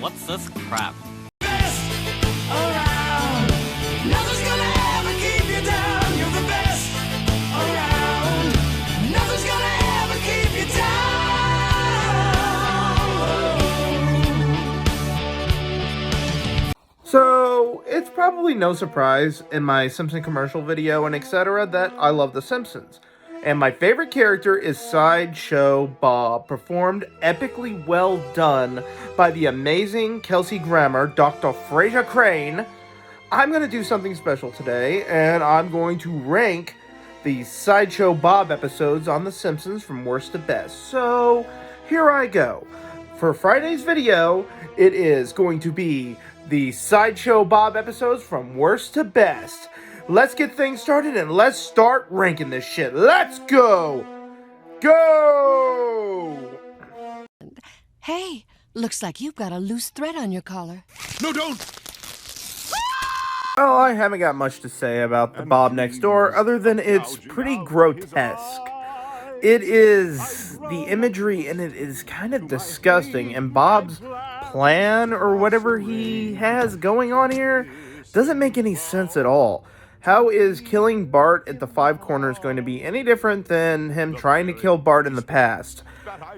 What's this crap? So, it's probably no surprise in my Simpson commercial video and etc. that I love The Simpsons. And my favorite character is Sideshow Bob, performed epically well done by the amazing Kelsey Grammer, Dr. Fraser Crane. I'm going to do something special today, and I'm going to rank the Sideshow Bob episodes on The Simpsons from worst to best. So, here I go. For Friday's video, it is going to be the Sideshow Bob episodes from worst to best. Let's get things started and let's start ranking this shit. Let's go! Go! Hey, looks like you've got a loose thread on your collar. No, don't! Well, I haven't got much to say about the Bob Next Door other than it's pretty grotesque. It is the imagery in it is kind of disgusting, and Bob's plan or whatever he has going on here doesn't make any sense at all. How is killing Bart at the Five Corners going to be any different than him trying to kill Bart in the past?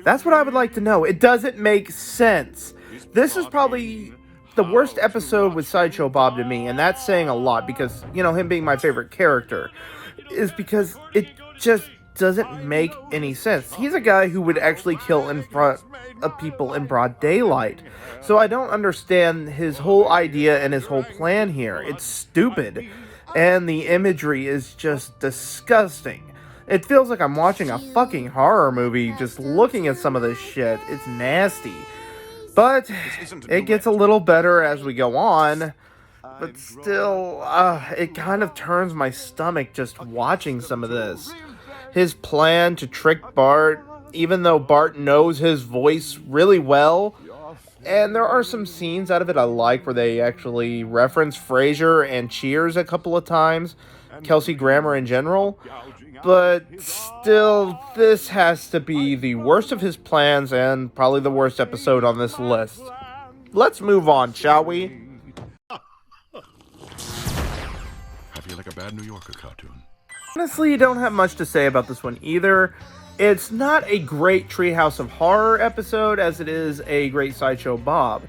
That's what I would like to know. It doesn't make sense. This is probably the worst episode with Sideshow Bob to me, and that's saying a lot because, you know, him being my favorite character, is because it just doesn't make any sense. He's a guy who would actually kill in front of people in broad daylight. So I don't understand his whole idea and his whole plan here. It's stupid. And the imagery is just disgusting. It feels like I'm watching a fucking horror movie just looking at some of this shit. It's nasty. But it gets a little better as we go on. But still, it kind of turns my stomach just watching some of this. His plan to trick Bart, even though Bart knows his voice really well. And there are some scenes out of it I like where they actually reference Frasier and Cheers a couple of times. Kelsey Grammer in general. But still, this has to be the worst of his plans and probably the worst episode on this list. Let's move on, shall we? I feel like a bad New Yorker cartoon. Honestly, don't have much to say about this one either. It's not a great Treehouse of Horror episode as it is a great Sideshow Bob.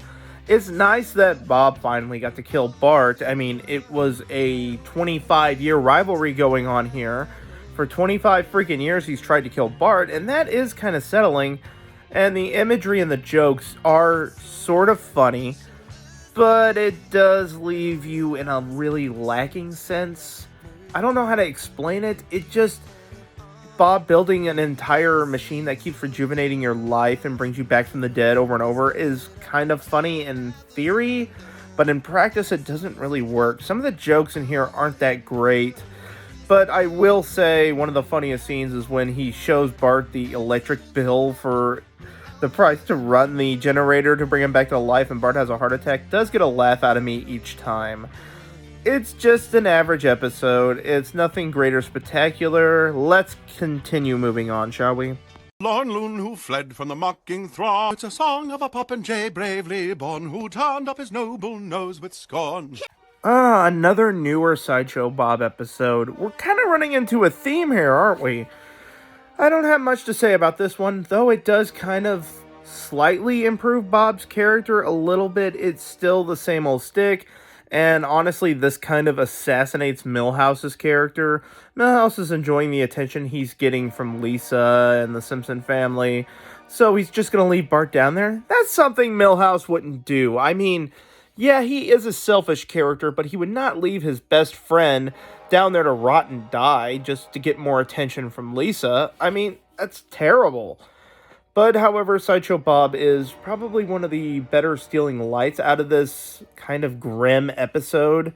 It's nice that Bob finally got to kill Bart. I mean, it was a 25-year rivalry going on here. For 25 freaking years, he's tried to kill Bart, and that is kind of settling. And the imagery and the jokes are sort of funny, but it does leave you in a really lacking sense. I don't know how to explain it. It just... Bob building an entire machine that keeps rejuvenating your life and brings you back from the dead over and over is kind of funny in theory, but in practice it doesn't really work. Some of the jokes in here aren't that great, but I will say one of the funniest scenes is when he shows Bart the electric bill for the price to run the generator to bring him back to life, and Bart has a heart attack. It does get a laugh out of me each time. It's just an average episode. It's nothing great or spectacular. Let's continue moving on, shall we? Lorn loon who fled from the mocking throng. It's a song of a popinjay bravely born, who turned up his noble nose with scorn. Another newer Sideshow Bob episode. We're kind of running into a theme here, aren't we? I don't have much to say about this one, though it does kind of slightly improve Bob's character a little bit. It's still the same old stick. And honestly, this kind of assassinates Milhouse's character. Milhouse is enjoying the attention he's getting from Lisa and the Simpson family, so he's just going to leave Bart down there? That's something Milhouse wouldn't do. I mean, yeah, he is a selfish character, but he would not leave his best friend down there to rot and die just to get more attention from Lisa. I mean, that's terrible. But, however, Sideshow Bob is probably one of the better stealing lights out of this kind of grim episode.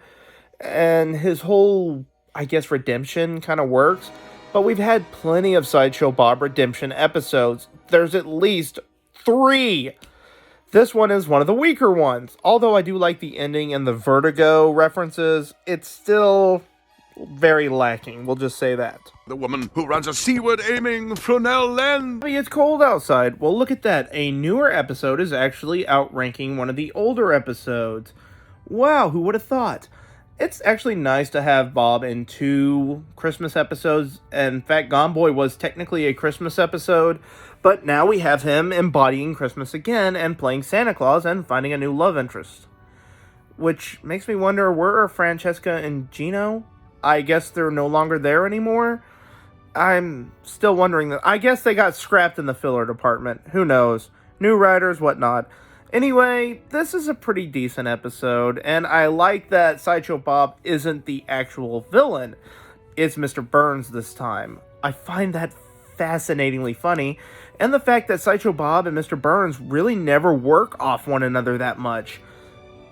And his whole, I guess, redemption kind of works. But we've had plenty of Sideshow Bob redemption episodes. There's at least 3. This one is one of the weaker ones. Although I do like the ending and the Vertigo references, it's still very lacking, we'll just say that. The woman who runs a seaward aiming Fresnel land. It's cold outside. Well, look at that. A newer episode is actually outranking one of the older episodes. Wow, who would have thought? It's actually nice to have Bob in 2 Christmas episodes. In fact, Gone Boy was technically a Christmas episode, but now we have him embodying Christmas again and playing Santa Claus and finding a new love interest. Which makes me wonder, where are Francesca and Gino? I guess they're no longer there anymore? I'm still wondering that. I guess they got scrapped in the filler department. Who knows? New writers, whatnot. Anyway, this is a pretty decent episode, and I like that Sideshow Bob isn't the actual villain. It's Mr. Burns this time. I find that fascinatingly funny, and the fact that Sideshow Bob and Mr. Burns really never work off one another that much.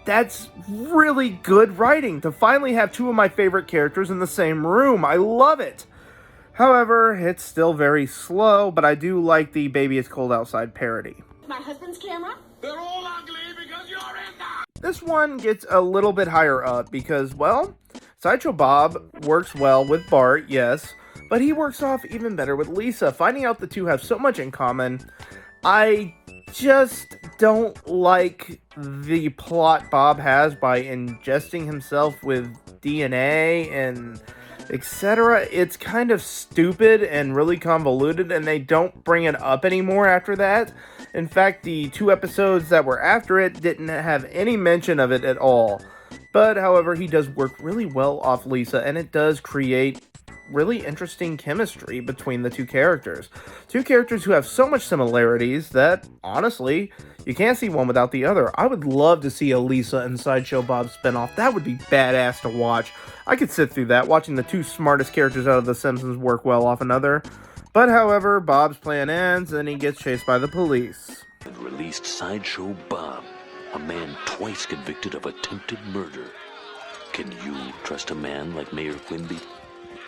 That's really good writing, to finally have 2 of my favorite characters in the same room. I love it! However, it's still very slow, but I do like the Baby It's Cold Outside parody. My husband's camera? They're all ugly because you're in there. This one gets a little bit higher up because, well, Sideshow Bob works well with Bart, yes, but he works off even better with Lisa. Finding out the 2 have so much in common, I just don't like the plot Bob has by ingesting himself with DNA and etc. It's kind of stupid and really convoluted, and they don't bring it up anymore after that. In fact, the 2 episodes that were after it didn't have any mention of it at all. But, however, he does work really well off Lisa, and it does create really interesting chemistry between the 2 characters. 2 characters who have so much similarities that, honestly, you can't see one without the other. I would love to see a Lisa and Sideshow Bob spinoff. That would be badass to watch. I could sit through that, watching the 2 smartest characters out of The Simpsons work well off another. But, however, Bob's plan ends and he gets chased by the police. And released Sideshow Bob, a man twice convicted of attempted murder. Can you trust a man like Mayor Quimby?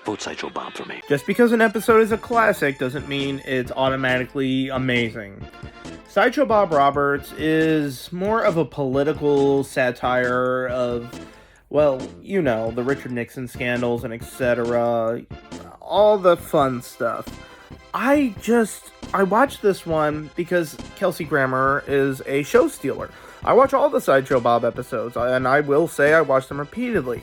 Vote Sideshow Bob for me. Just because an episode is a classic doesn't mean it's automatically amazing. Sideshow Bob Roberts is more of a political satire of, well, you know, the Richard Nixon scandals and etc. All the fun stuff. I watched this one because Kelsey Grammer is a show stealer. I watch all the Sideshow Bob episodes, and I will say I watch them repeatedly.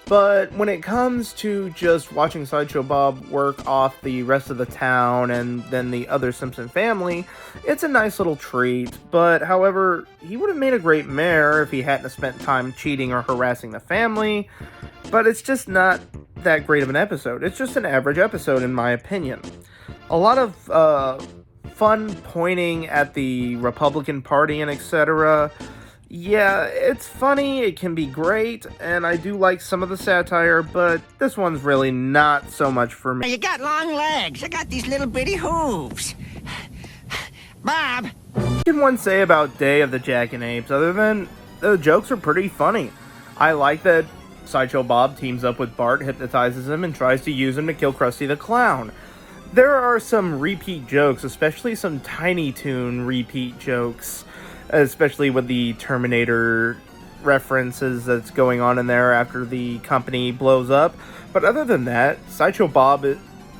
But when it comes to just watching Sideshow Bob work off the rest of the town and then the other Simpson family, it's a nice little treat. But, however, he would have made a great mayor if he hadn't spent time cheating or harassing the family. But it's just not that great of an episode. It's just an average episode, in my opinion. A lot of fun pointing at the Republican Party and etc. Yeah, it's funny, it can be great, and I do like some of the satire, but this one's really not so much for me. You got long legs. I got these little bitty hooves. Bob! What can one say about Day of the Jackanapes other than the jokes are pretty funny? I like that Sideshow Bob teams up with Bart, hypnotizes him, and tries to use him to kill Krusty the Clown. There are some repeat jokes, especially some Tiny Toon repeat jokes, especially with the Terminator references that's going on in there after the company blows up. But other than that, Sideshow Bob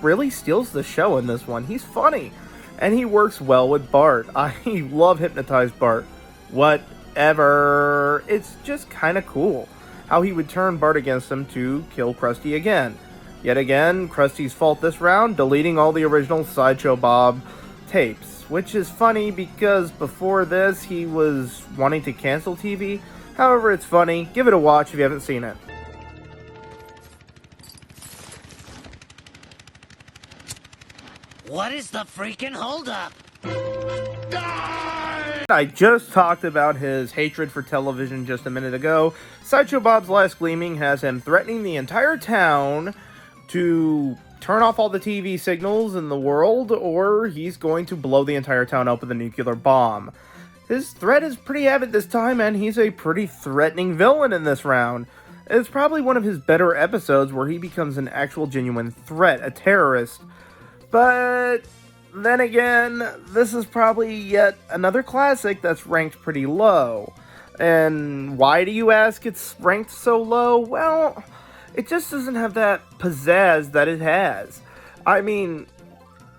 really steals the show in this one. He's funny, and he works well with Bart. I love Hypnotized Bart. Whatever. It's just kind of cool how he would turn Bart against him to kill Krusty again. Yet again, Krusty's fault this round, deleting all the original Sideshow Bob tapes. Which is funny because before this, he was wanting to cancel TV. However, it's funny. Give it a watch if you haven't seen it. What is the freaking holdup? I just talked about his hatred for television just a minute ago. Sideshow Bob's Last Gleaming has him threatening the entire town to turn off all the TV signals in the world, or he's going to blow the entire town up with a nuclear bomb. His threat is pretty avid this time, and he's a pretty threatening villain in this round. It's probably one of his better episodes where he becomes an actual genuine threat, a terrorist. But then again, this is probably yet another classic that's ranked pretty low. And why do you ask it's ranked so low? Well, it just doesn't have that pizzazz that it has. I mean,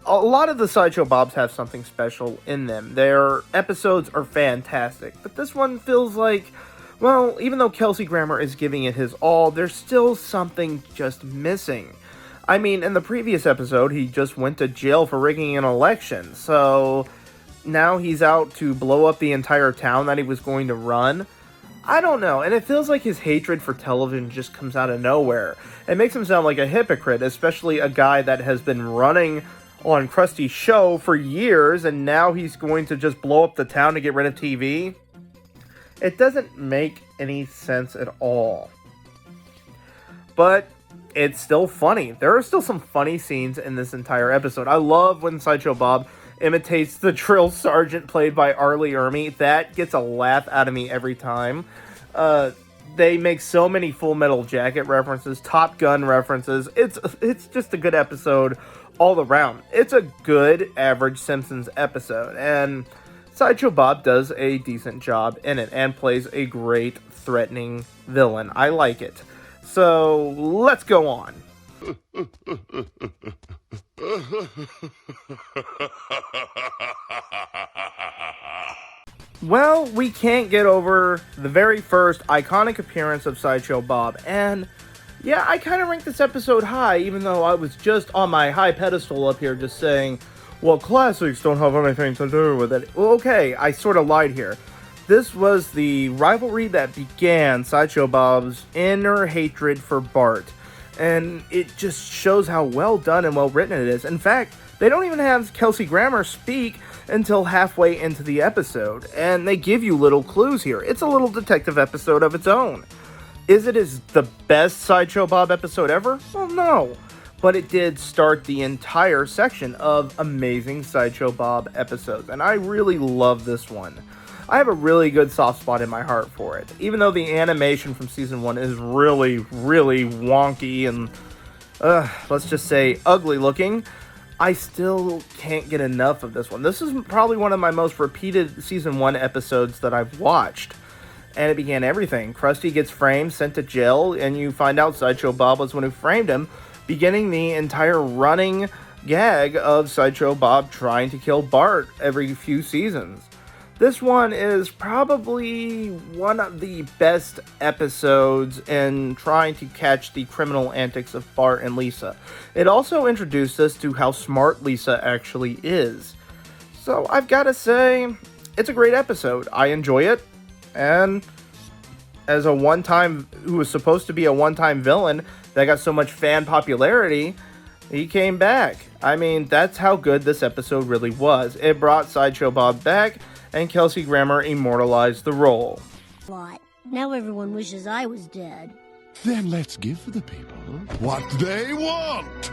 a lot of the Sideshow Bobs have something special in them. Their episodes are fantastic, but this one feels like, well, even though Kelsey Grammer is giving it his all, there's still something just missing. I mean, in the previous episode, he just went to jail for rigging an election, so now he's out to blow up the entire town that he was going to run. I don't know, and it feels like his hatred for television just comes out of nowhere. It makes him sound like a hypocrite, especially a guy that has been running on Krusty's show for years, and now he's going to just blow up the town to get rid of TV. It doesn't make any sense at all. But it's still funny. There are still some funny scenes in this entire episode. I love when Sideshow Bob imitates the drill sergeant played by Arlie Ermy. That gets a laugh out of me every time. They make so many Full Metal Jacket references, Top Gun references. It's just a good episode all around. It's a good average Simpsons episode, and Sideshow Bob does a decent job in it and plays a great threatening villain. I like it. So let's go on. Well, we can't get over the very first iconic appearance of Sideshow Bob, and yeah, I kind of ranked this episode high, even though I was just on my high pedestal up here just saying, well, classics don't have anything to do with it. Well, okay, I sort of lied here. This was the rivalry that began Sideshow Bob's inner hatred for Bart, and it just shows how well done and well written it is. In fact, they don't even have Kelsey Grammer speak until halfway into the episode, and they give you little clues here. It's a little detective episode of its own. Is it the best Sideshow Bob episode ever? Well, no. But it did start the entire section of amazing Sideshow Bob episodes, and I really love this one. I have a really good soft spot in my heart for it. Even though the animation from season 1 is really, really wonky and, let's just say, ugly looking, I still can't get enough of this one. This is probably one of my most repeated season 1 episodes that I've watched. And it began everything. Krusty gets framed, sent to jail, and you find out Sideshow Bob was the one who framed him, beginning the entire running gag of Sideshow Bob trying to kill Bart every few seasons. This one is probably one of the best episodes in trying to catch the criminal antics of Bart and Lisa. It also introduced us to how smart Lisa actually is. So I've got to say, it's a great episode. I enjoy it. And as who was supposed to be a one-time villain that got so much fan popularity, he came back. I mean, that's how good this episode really was. It brought Sideshow Bob back, and Kelsey Grammer immortalized the role. What? Now everyone wishes I was dead. Then let's give the people what they want.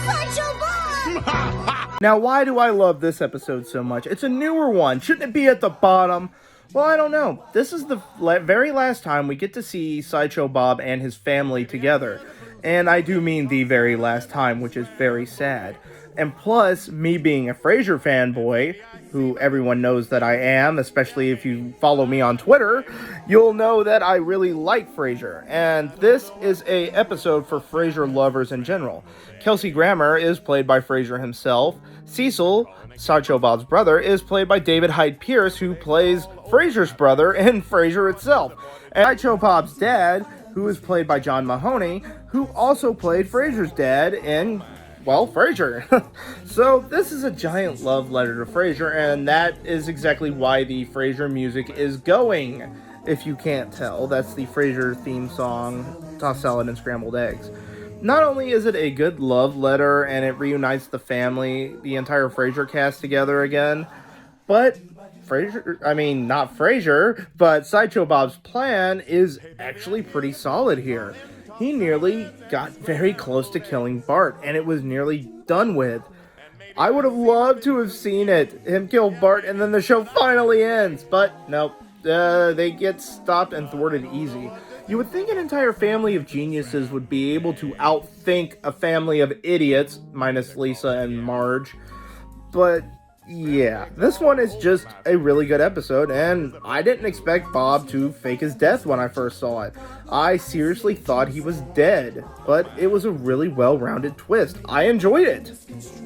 Sideshow Bob! Now, why do I love this episode so much? It's a newer one. Shouldn't it be at the bottom? Well, I don't know. This is the very last time we get to see Sideshow Bob and his family together. And I do mean the very last time, which is very sad. And plus, me being a Frasier fanboy, who everyone knows that I am, especially if you follow me on Twitter, you'll know that I really like Frasier. And this is a episode for Frasier lovers in general. Kelsey Grammer is played by Frasier himself. Cecil, Sideshow Bob's brother, is played by David Hyde Pierce, who plays Frasier's brother in Frasier itself. And Sideshow Bob's dad, who is played by John Mahoney, who also played Frasier's dad in, well, Frasier. So this is a giant love letter to Frasier, and that is exactly why the Frasier music is going. If you can't tell, that's the Frasier theme song, Tossed Salad and Scrambled Eggs. Not only is it a good love letter and it reunites the family, the entire Frasier cast together again, but not Frasier, but Sideshow Bob's plan is actually pretty solid here. He nearly got very close to killing Bart, and it was nearly done with. I would have loved to have seen him kill Bart, and then the show finally ends, but nope, they get stopped and thwarted easy. You would think an entire family of geniuses would be able to outthink a family of idiots, minus Lisa and Marge, but Yeah, this one is just a really good episode, and I didn't expect Bob to fake his death when I first saw it. I seriously thought he was dead, but it was a really well-rounded twist. I enjoyed it.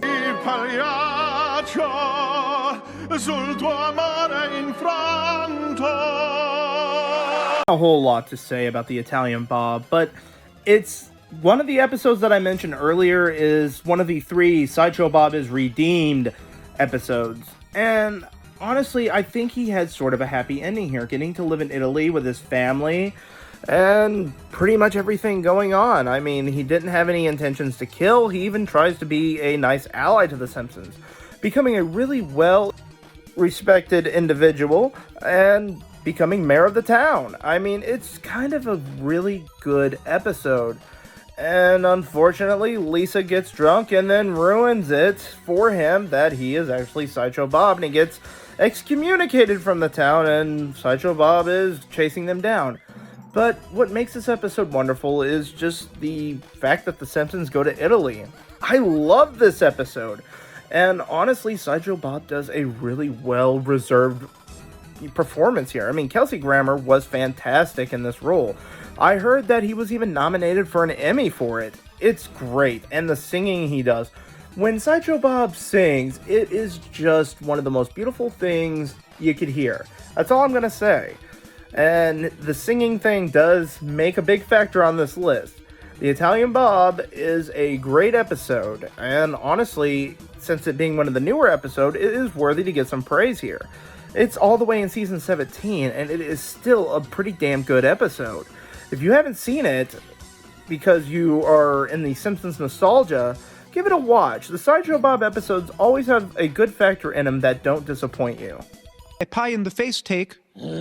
Il pagliaccio sul tuo amore infranto. A whole lot to say about the Italian Bob, but it's one of the episodes that I mentioned earlier is one of the 3 Sideshow Bob is redeemed episodes, and honestly I think he had sort of a happy ending here, getting to live in Italy with his family and pretty much everything going on. I mean, he didn't have any intentions to kill. He even tries to be a nice ally to the Simpsons, becoming a really well respected individual and becoming mayor of the town. I mean, it's kind of a really good episode. And unfortunately, Lisa gets drunk and then ruins it for him that he is actually Sideshow Bob, and he gets excommunicated from the town, and Sideshow Bob is chasing them down. But what makes this episode wonderful is just the fact that the Simpsons go to Italy. I love this episode. And honestly, Sideshow Bob does a really well-reserved performance here. I mean, Kelsey Grammer was fantastic in this role. I heard that he was even nominated for an Emmy for it. It's great, and the singing he does. When Sideshow Bob sings, it is just one of the most beautiful things you could hear. That's all I'm gonna say. And the singing thing does make a big factor on this list. The Italian Bob is a great episode, and honestly, since it being one of the newer episodes, it is worthy to get some praise here. It's all the way in season 17, and it is still a pretty damn good episode. If you haven't seen it, because you are in the Simpsons nostalgia, give it a watch. The Sideshow Bob episodes always have a good factor in them that don't disappoint you. A pie in the face take. All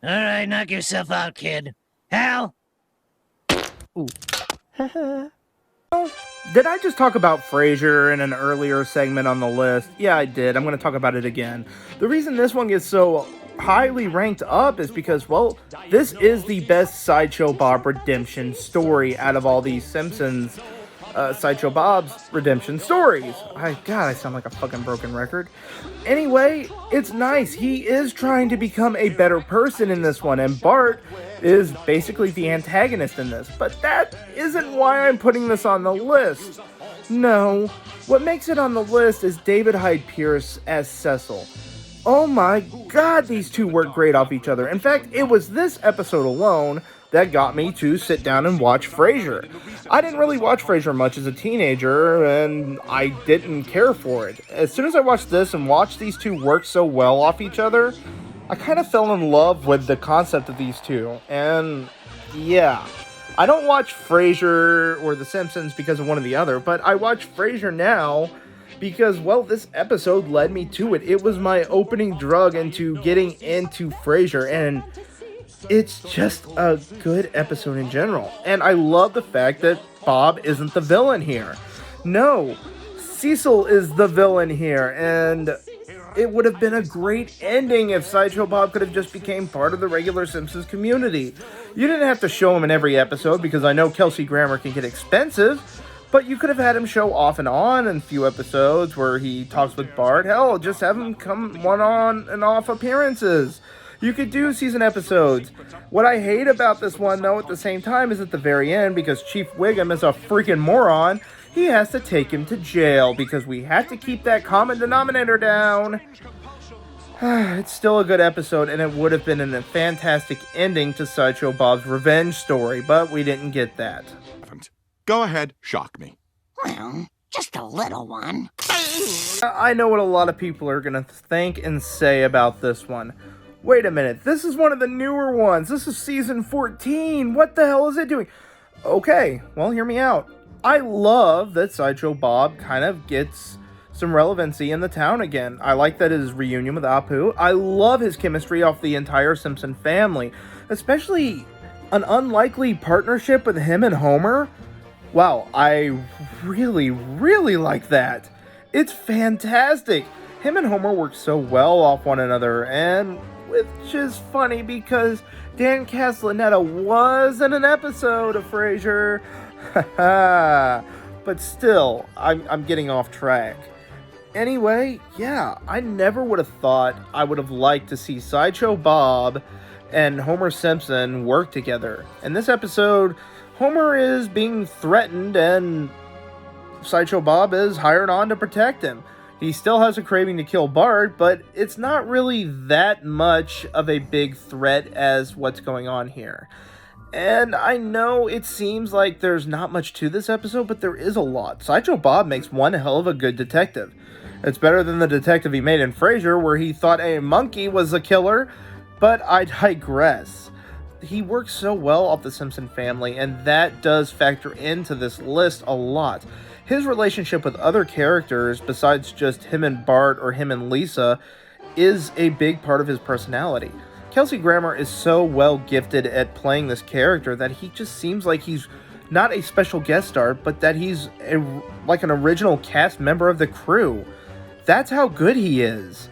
right, knock yourself out, kid. Hal? Did I just talk about Frasier in an earlier segment on the list? Yeah, I did. I'm going to talk about it again. The reason this one gets so highly ranked up is because, well, this is the best Sideshow Bob redemption story out of all these Simpsons Sideshow Bob's redemption stories. God, I sound like a fucking broken record. Anyway, it's nice. He is trying to become a better person in this one, and Bart is basically the antagonist in this. But that isn't why I'm putting this on the list. No, what makes it on the list is David Hyde Pierce as Cecil. Oh my god, these two work great off each other. In fact, it was this episode alone that got me to sit down and watch Frasier. I didn't really watch Frasier much as a teenager, and I didn't care for it. As soon as I watched this and watched these two work so well off each other, I kind of fell in love with the concept of these two. And yeah, I don't watch Frasier or The Simpsons because of one or the other, but I watch Frasier now because, well, this episode led me to it. It was my opening drug into getting into Frasier, and it's just a good episode in general. And I love the fact that Bob isn't the villain here. No, Cecil is the villain here, and it would have been a great ending if Sideshow Bob could have just became part of the regular Simpsons community. You didn't have to show him in every episode, because I know Kelsey Grammer can get expensive, but you could have had him show off and on in a few episodes where he talks with Bart. Hell, just have him come one on and off appearances. You could do season episodes. What I hate about this one, though, at the same time, is at the very end, because Chief Wiggum is a freaking moron, he has to take him to jail, because we had to keep that common denominator down. It's still a good episode, and it would have been a fantastic ending to Sideshow Bob's revenge story, but we didn't get that. Go ahead, shock me. Well, just a little one. I know what a lot of people are going to think and say about this one. Wait a minute, this is one of the newer ones. This is season 14. What the hell is it doing? Okay, well, hear me out. I love that Sideshow Bob kind of gets some relevancy in the town again. I like that his reunion with Apu. I love his chemistry off the entire Simpson family, especially an unlikely partnership with him and Homer. Wow, I really, really like that. It's fantastic. Him and Homer work so well off one another, and which is funny because Dan Castellaneta was in an episode of Frasier. But still, I'm getting off track. Anyway, yeah, I never would have thought I would have liked to see Sideshow Bob and Homer Simpson work together. In this episode, Homer is being threatened and Sideshow Bob is hired on to protect him. He still has a craving to kill Bart, but it's not really that much of a big threat as what's going on here. And I know it seems like there's not much to this episode, but there is a lot. Sideshow Bob makes one hell of a good detective. It's better than the detective he made in Frasier, where he thought a monkey was a killer, but I digress. He works so well off the Simpson family, and that does factor into this list a lot. His relationship with other characters, besides just him and Bart or him and Lisa, is a big part of his personality. Kelsey Grammer is so well gifted at playing this character that he just seems like he's not a special guest star, but that he's like an original cast member of the crew. That's how good he is.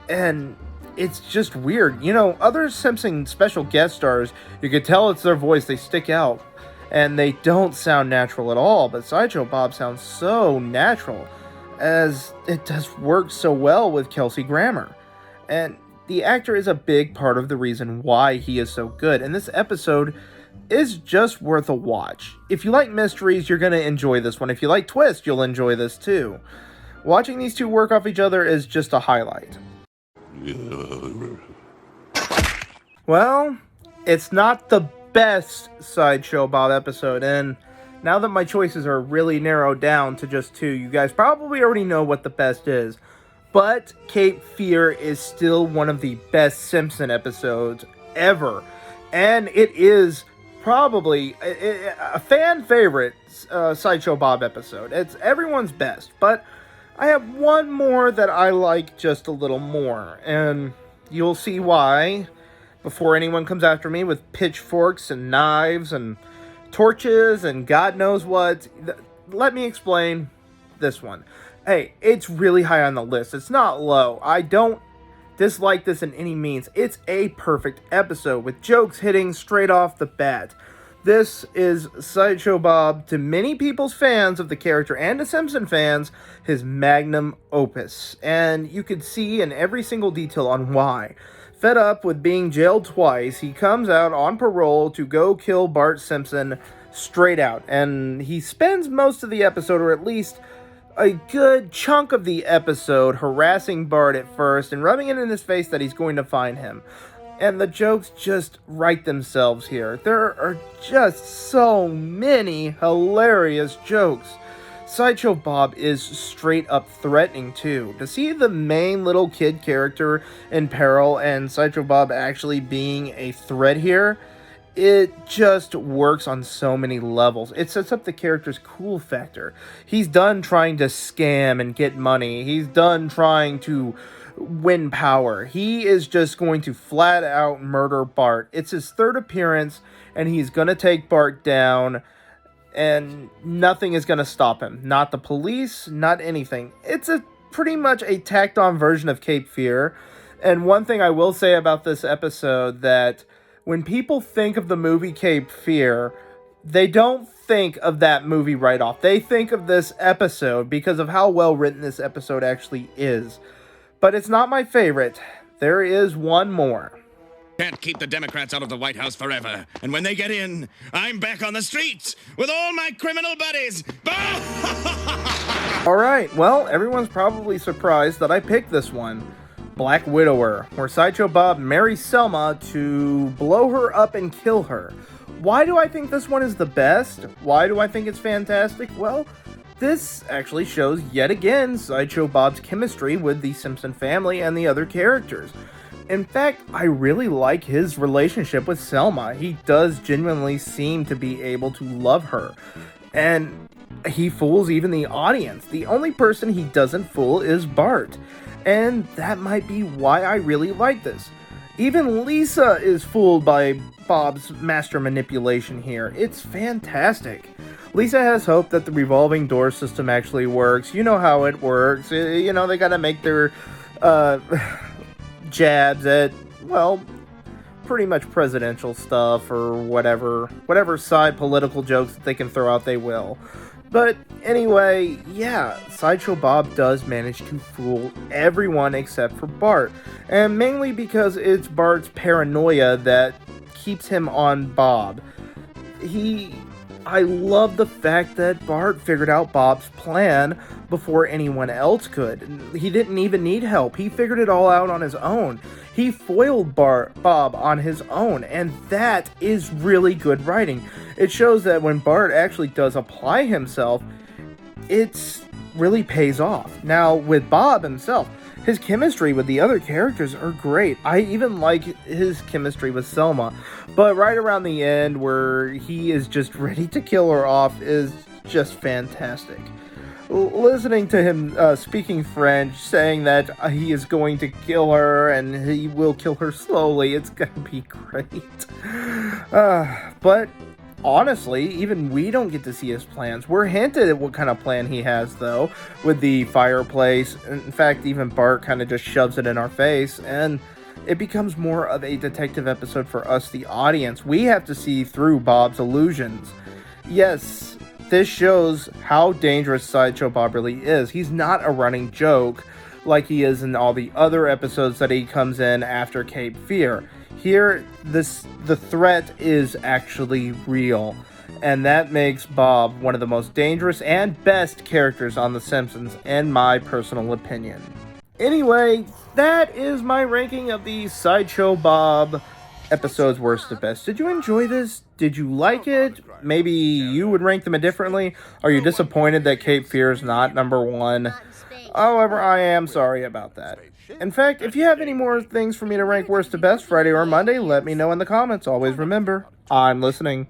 And it's just weird. You know, other Simpson special guest stars, you could tell it's their voice, they stick out. And they don't sound natural at all, but Sideshow Bob sounds so natural, as it does work so well with Kelsey Grammer. And the actor is a big part of the reason why he is so good, and this episode is just worth a watch. If you like mysteries, you're going to enjoy this one. If you like twists, you'll enjoy this too. Watching these two work off each other is just a highlight. Well, it's not the best Sideshow Bob episode, and now that my choices are really narrowed down to just two, you guys probably already know what the best is. But Cape Fear is still one of the best Simpson episodes ever, and it is probably a fan favorite Sideshow Bob episode. It's everyone's best, but I have one more that I like just a little more, and you'll see why before anyone comes after me with pitchforks and knives and torches and God knows what. Let me explain this one. Hey, it's really high on the list. It's not low. I don't dislike this in any means. It's a perfect episode with jokes hitting straight off the bat. This is Sideshow Bob, to many people's fans of the character and to Simpson fans, his magnum opus. And you could see in every single detail on why. Fed up with being jailed twice, he comes out on parole to go kill Bart Simpson straight out. And he spends most of the episode, or at least a good chunk of the episode, harassing Bart at first and rubbing it in his face that he's going to find him. And the jokes just write themselves here. There are just so many hilarious jokes. Sideshow Bob is straight up threatening too. To see the main little kid character in peril and Sideshow Bob actually being a threat here, it just works on so many levels. It sets up the character's cool factor. He's done trying to scam and get money. He's done trying to win power. He is just going to flat out murder Bart. It's his third appearance, and he's going to take Bart down, and nothing is going to stop him. Not the police, not anything. It's pretty much a tacked on version of Cape Fear. And one thing I will say about this episode, that when people think of the movie Cape Fear, they don't think of that movie right off. They think of this episode because of how well written this episode actually is. But it's not my favorite. There is one more. Can't keep the Democrats out of the White House forever. And when they get in, I'm back on the streets with all my criminal buddies. Alright, well, everyone's probably surprised that I picked this one. Black Widower, where Sideshow Bob marries Selma to blow her up and kill her. Why do I think this one is the best? Why do I think it's fantastic? Well, this actually shows yet again Sideshow Bob's chemistry with the Simpson family and the other characters. In fact, I really like his relationship with Selma. He does genuinely seem to be able to love her. And he fools even the audience. The only person he doesn't fool is Bart. And that might be why I really like this. Even Lisa is fooled by Bob's master manipulation here. It's fantastic. Lisa has hope that the revolving door system actually works. You know how it works. You know, they gotta make their jabs at, well, pretty much presidential stuff or whatever side political jokes that they can throw out, they will. But anyway, yeah, Sideshow Bob does manage to fool everyone except for Bart, and mainly because it's Bart's paranoia that keeps him on Bob. I love the fact that Bart figured out Bob's plan before anyone else could. He didn't even need help. He figured it all out on his own. He foiled Bob on his own, and that is really good writing. It shows that when Bart actually does apply himself, it really pays off. Now, with Bob himself, his chemistry with the other characters are great. I even like his chemistry with Selma. But right around the end, where he is just ready to kill her off, is just fantastic. Listening to him speaking French, saying that he is going to kill her, and he will kill her slowly, it's gonna be great. But honestly, even we don't get to see his plans. We're hinted at what kind of plan he has, though, with the fireplace. In fact, even Bart kind of just shoves it in our face, and it becomes more of a detective episode for us, the audience. We have to see through Bob's illusions. Yes, this shows how dangerous Sideshow Bob really is. He's not a running joke like he is in all the other episodes that he comes in after Cape Fear. Here, the threat is actually real, and that makes Bob one of the most dangerous and best characters on The Simpsons, in my personal opinion. Anyway, that is my ranking of the Sideshow Bob episodes worst to best. Did you enjoy this? Did you like it? Maybe you would rank them differently? Are you disappointed that Cape Fear is not number one? However, I am sorry about that. In fact, if you have any more things for me to rank worst to best Friday or Monday, let me know in the comments. Always remember, I'm listening.